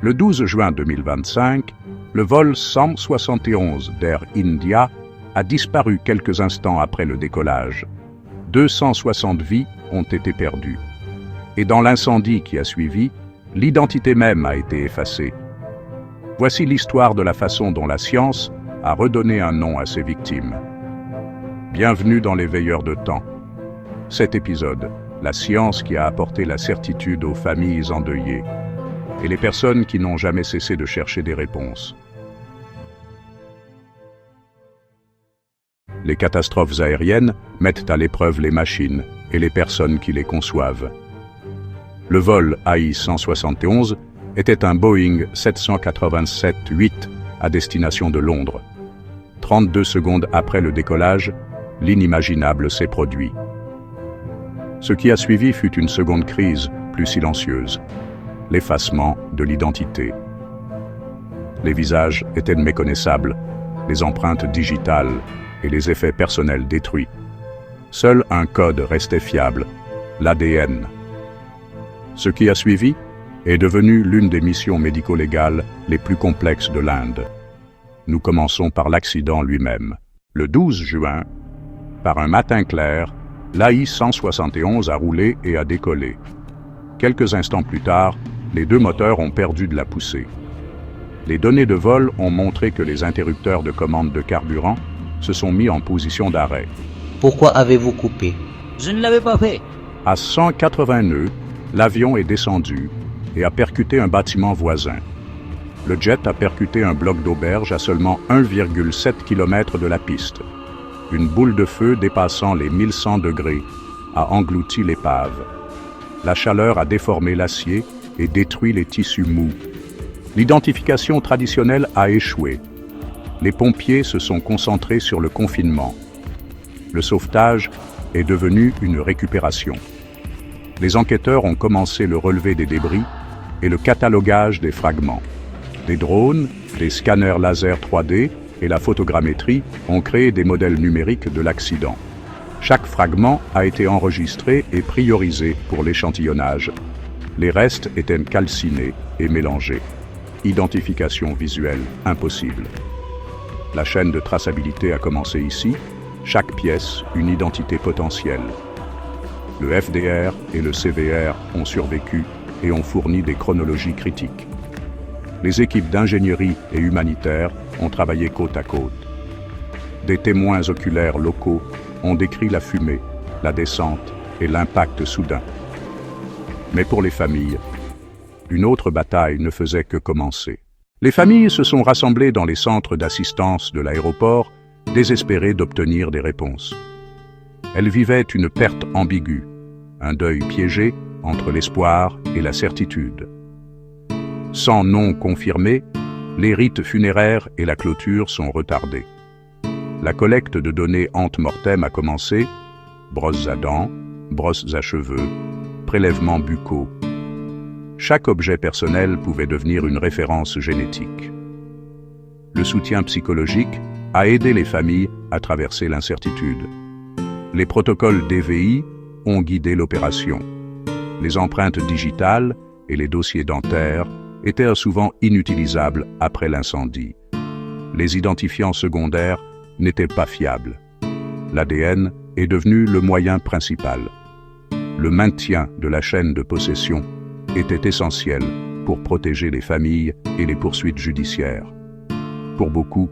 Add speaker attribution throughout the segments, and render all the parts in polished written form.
Speaker 1: Le 12 juin 2025, le vol 171 d'Air India a disparu quelques instants après le décollage. 260 vies ont été perdues. Et dans l'incendie qui a suivi, l'identité même a été effacée. Voici l'histoire de la façon dont la science a redonné un nom à ses victimes. Bienvenue dans les Veilleurs de temps. Cet épisode, la science qui a apporté la certitude aux familles endeuillées et les personnes qui n'ont jamais cessé de chercher des réponses. Les catastrophes aériennes mettent à l'épreuve les machines et les personnes qui les conçoivent. Le vol AI-171 était un Boeing 787-8 à destination de Londres. 32 secondes après le décollage, l'inimaginable s'est produit. Ce qui a suivi fut une seconde crise, plus silencieuse, l'effacement de l'identité. Les visages étaient méconnaissables, les empreintes digitales et les effets personnels détruits. Seul un code restait fiable, l'ADN. Ce qui a suivi est devenu l'une des missions médico-légales les plus complexes de l'Inde. Nous commençons par l'accident lui-même. Le 12 juin, par un matin clair, l'AI-171 a roulé et a décollé. Quelques instants plus tard, les deux moteurs ont perdu de la poussée. Les données de vol ont montré que les interrupteurs de commande de carburant se sont mis en position d'arrêt.
Speaker 2: Pourquoi avez-vous coupé?
Speaker 3: Je ne l'avais pas fait.
Speaker 1: À 180 nœuds, l'avion est descendu et a percuté un bâtiment voisin. Le jet a percuté un bloc d'auberge à seulement 1,7 km de la piste. Une boule de feu dépassant les 1100 degrés a englouti l'épave. La chaleur a déformé l'acier et détruit les tissus mous. L'identification traditionnelle a échoué. Les pompiers se sont concentrés sur le confinement. Le sauvetage est devenu une récupération. Les enquêteurs ont commencé le relevé des débris et le catalogage des fragments. Des drones, des scanners laser 3D et la photogrammétrie ont créé des modèles numériques de l'accident. Chaque fragment a été enregistré et priorisé pour l'échantillonnage. Les restes étaient calcinés et mélangés. Identification visuelle impossible. La chaîne de traçabilité a commencé ici, chaque pièce une identité potentielle. Le FDR et le CVR ont survécu et ont fourni des chronologies critiques. Les équipes d'ingénierie et humanitaires ont travaillé côte à côte. Des témoins oculaires locaux ont décrit la fumée, la descente et l'impact soudain. Mais pour les familles, une autre bataille ne faisait que commencer. Les familles se sont rassemblées dans les centres d'assistance de l'aéroport, désespérées d'obtenir des réponses. Elles vivaient une perte ambiguë, un deuil piégé entre l'espoir et la certitude. Sans nom confirmé, les rites funéraires et la clôture sont retardés. La collecte de données ante-mortem a commencé, brosses à dents, brosses à cheveux, prélèvements buccaux. Chaque objet personnel pouvait devenir une référence génétique. Le soutien psychologique a aidé les familles à traverser l'incertitude. Les protocoles DVI ont guidé l'opération. Les empreintes digitales et les dossiers dentaires étaient souvent inutilisables après l'incendie. Les identifiants secondaires n'étaient pas fiables. L'ADN est devenu le moyen principal. Le maintien de la chaîne de possession était essentiel pour protéger les familles et les poursuites judiciaires. Pour beaucoup,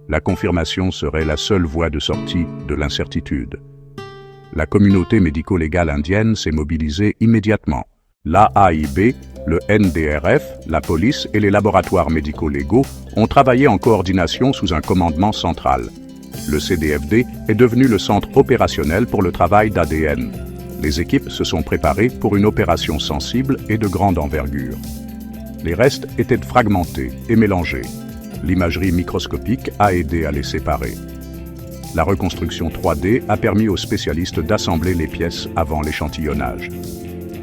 Speaker 1: la confirmation serait la seule voie de sortie de l'incertitude. La communauté médico-légale indienne s'est mobilisée immédiatement. L'AAIB, le NDRF, la police et les laboratoires médico-légaux ont travaillé en coordination sous un commandement central. Le CDFD est devenu le centre opérationnel pour le travail d'ADN. Les équipes se sont préparées pour une opération sensible et de grande envergure. Les restes étaient fragmentés et mélangés. L'imagerie microscopique a aidé à les séparer. La reconstruction 3D a permis aux spécialistes d'assembler les pièces avant l'échantillonnage.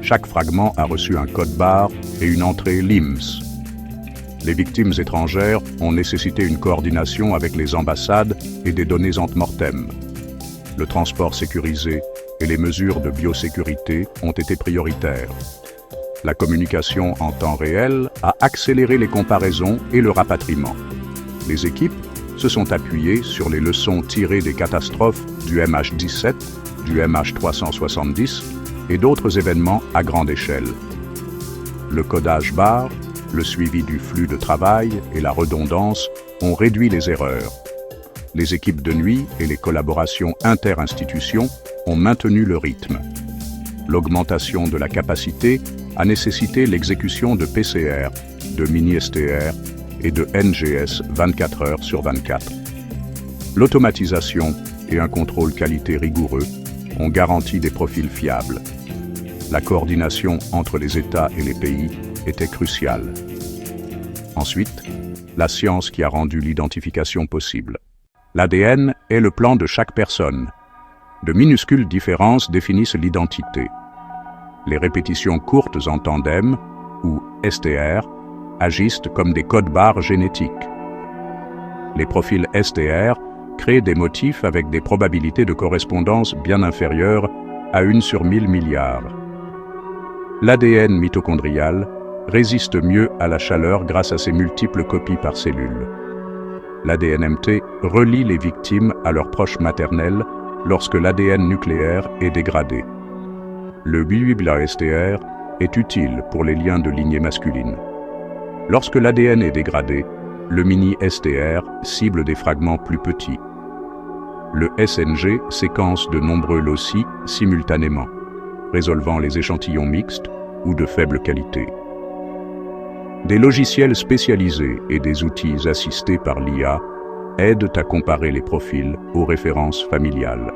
Speaker 1: Chaque fragment a reçu un code barre et une entrée LIMS. Les victimes étrangères ont nécessité une coordination avec les ambassades et des données ante-mortem. Le transport sécurisé et les mesures de biosécurité ont été prioritaires. La communication en temps réel a accéléré les comparaisons et le rapatriement. Les équipes se sont appuyées sur les leçons tirées des catastrophes du MH17, du MH370 et d'autres événements à grande échelle. Le codage barre, le suivi du flux de travail et la redondance ont réduit les erreurs. Les équipes de nuit et les collaborations inter-institutions ont maintenu le rythme. L'augmentation de la capacité a nécessité l'exécution de PCR, de mini-STR et de NGS 24 heures sur 24. L'automatisation et un contrôle qualité rigoureux ont garanti des profils fiables. La coordination entre les États et les pays était cruciale. Ensuite, la science qui a rendu l'identification possible. L'ADN est le plan de chaque personne. De minuscules différences définissent l'identité. Les répétitions courtes en tandem, ou STR, agissent comme des codes-barres génétiques. Les profils STR créent des motifs avec des probabilités de correspondance bien inférieures à 1 sur 1000 milliards. L'ADN mitochondrial résiste mieux à la chaleur grâce à ses multiples copies par cellule. L'ADNMT relie les victimes à leurs proches maternels lorsque l'ADN nucléaire est dégradé. Le BBLA-STR est utile pour les liens de lignée masculine. Lorsque l'ADN est dégradé, le mini-STR cible des fragments plus petits. Le SNG séquence de nombreux loci simultanément, résolvant les échantillons mixtes ou de faible qualité. Des logiciels spécialisés et des outils assistés par l'IA aident à comparer les profils aux références familiales.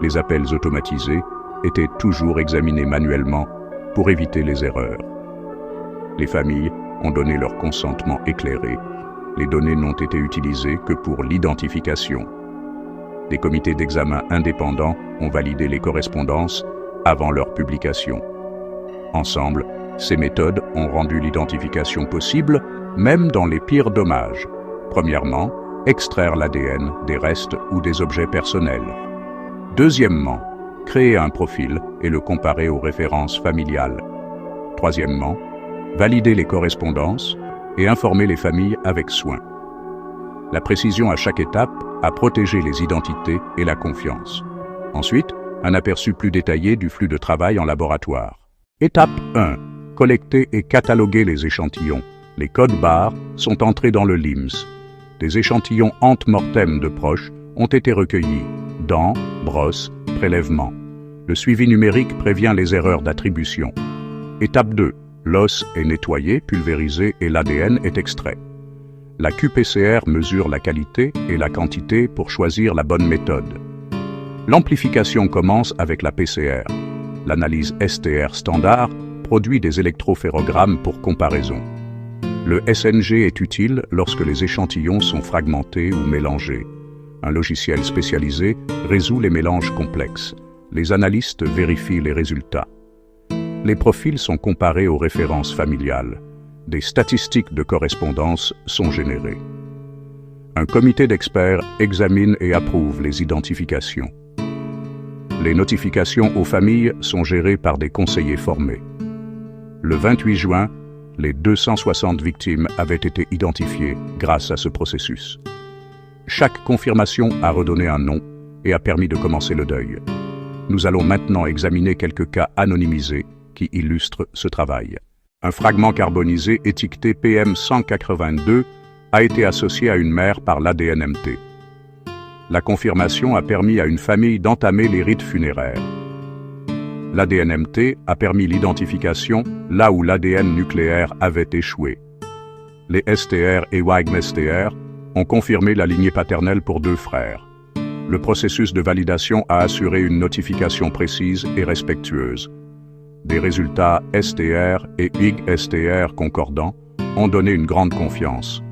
Speaker 1: Les appels automatisés étaient toujours examinés manuellement pour éviter les erreurs. Les familles ont donné leur consentement éclairé. Les données n'ont été utilisées que pour l'identification. Des comités d'examen indépendants ont validé les correspondances avant leur publication. Ensemble, ces méthodes ont rendu l'identification possible, même dans les pires dommages. Premièrement, extraire l'ADN des restes ou des objets personnels. Deuxièmement, créer un profil et le comparer aux références familiales. Troisièmement, valider les correspondances et informer les familles avec soin. La précision à chaque étape a protégé les identités et la confiance. Ensuite, un aperçu plus détaillé du flux de travail en laboratoire. Étape 1. Collecter et cataloguer les échantillons. Les codes barres sont entrés dans le LIMS. Des échantillons ant-mortem de proches ont été recueillis. Dents, brosses, prélèvements. Le suivi numérique prévient les erreurs d'attribution. Étape 2. L'os est nettoyé, pulvérisé et l'ADN est extrait. La qPCR mesure la qualité et la quantité pour choisir la bonne méthode. L'amplification commence avec la PCR. L'analyse STR standard produit des électrophérogrammes pour comparaison. Le SNG est utile lorsque les échantillons sont fragmentés ou mélangés. Un logiciel spécialisé résout les mélanges complexes. Les analystes vérifient les résultats. Les profils sont comparés aux références familiales. Des statistiques de correspondance sont générées. Un comité d'experts examine et approuve les identifications. Les notifications aux familles sont gérées par des conseillers formés. Le 28 juin, les 260 victimes avaient été identifiées grâce à ce processus. Chaque confirmation a redonné un nom et a permis de commencer le deuil. Nous allons maintenant examiner quelques cas anonymisés qui illustrent ce travail. Un fragment carbonisé étiqueté PM182 a été associé à une mère par l'ADNMT. La confirmation a permis à une famille d'entamer les rites funéraires. L'ADNMT a permis l'identification là où l'ADN nucléaire avait échoué. Les STR et WAGM-STR ont confirmé la lignée paternelle pour 2 frères. Le processus de validation a assuré une notification précise et respectueuse. Des résultats STR et IG-STR concordants ont donné une grande confiance.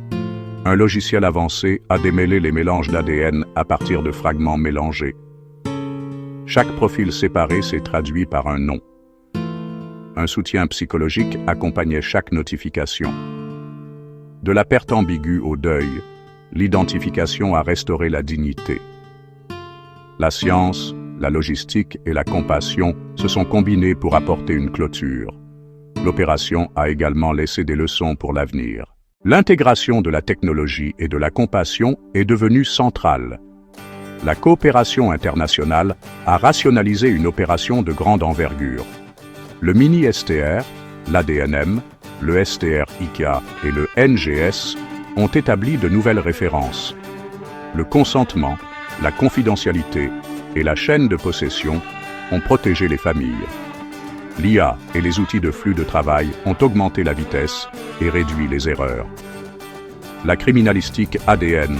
Speaker 1: Un logiciel avancé a démêlé les mélanges d'ADN à partir de fragments mélangés. Chaque profil séparé s'est traduit par un nom. Un soutien psychologique accompagnait chaque notification. De la perte ambiguë au deuil, l'identification a restauré la dignité. La science, la logistique et la compassion se sont combinés pour apporter une clôture. L'opération a également laissé des leçons pour l'avenir. L'intégration de la technologie et de la compassion est devenue centrale. La coopération internationale a rationalisé une opération de grande envergure. Le mini-STR, l'ADNM, le STR-ICA et le NGS ont établi de nouvelles références. Le consentement, la confidentialité et la chaîne de possession ont protégé les familles. L'IA et les outils de flux de travail ont augmenté la vitesse et réduit les erreurs. La criminalistique ADN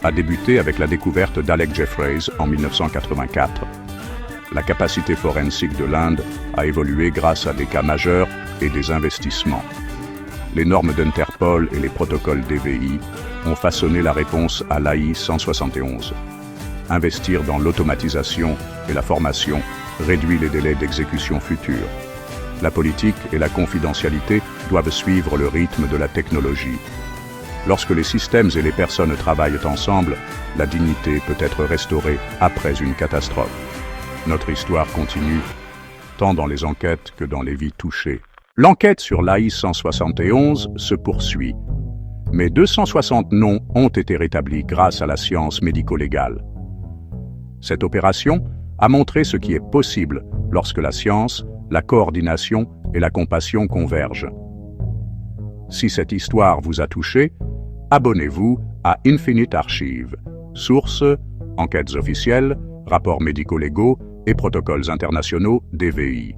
Speaker 1: a débuté avec la découverte d'Alec Jeffreys en 1984. La capacité forensique de l'Inde a évolué grâce à des cas majeurs et des investissements. Les normes d'Interpol et les protocoles DVI ont façonné la réponse à l'AI 171. Investir dans l'automatisation et la formation réduit les délais d'exécution futurs. La politique et la confidentialité doivent suivre le rythme de la technologie. Lorsque les systèmes et les personnes travaillent ensemble, la dignité peut être restaurée après une catastrophe. Notre histoire continue, tant dans les enquêtes que dans les vies touchées. L'enquête sur l'AI 171 se poursuit, mais 260 noms ont été rétablis grâce à la science médico-légale. Cette opération a montré ce qui est possible lorsque la science, la coordination et la compassion convergent. Si cette histoire vous a touché, abonnez-vous à Infinite Archive. Sources, enquêtes officielles, rapports médico-légaux et protocoles internationaux DVI.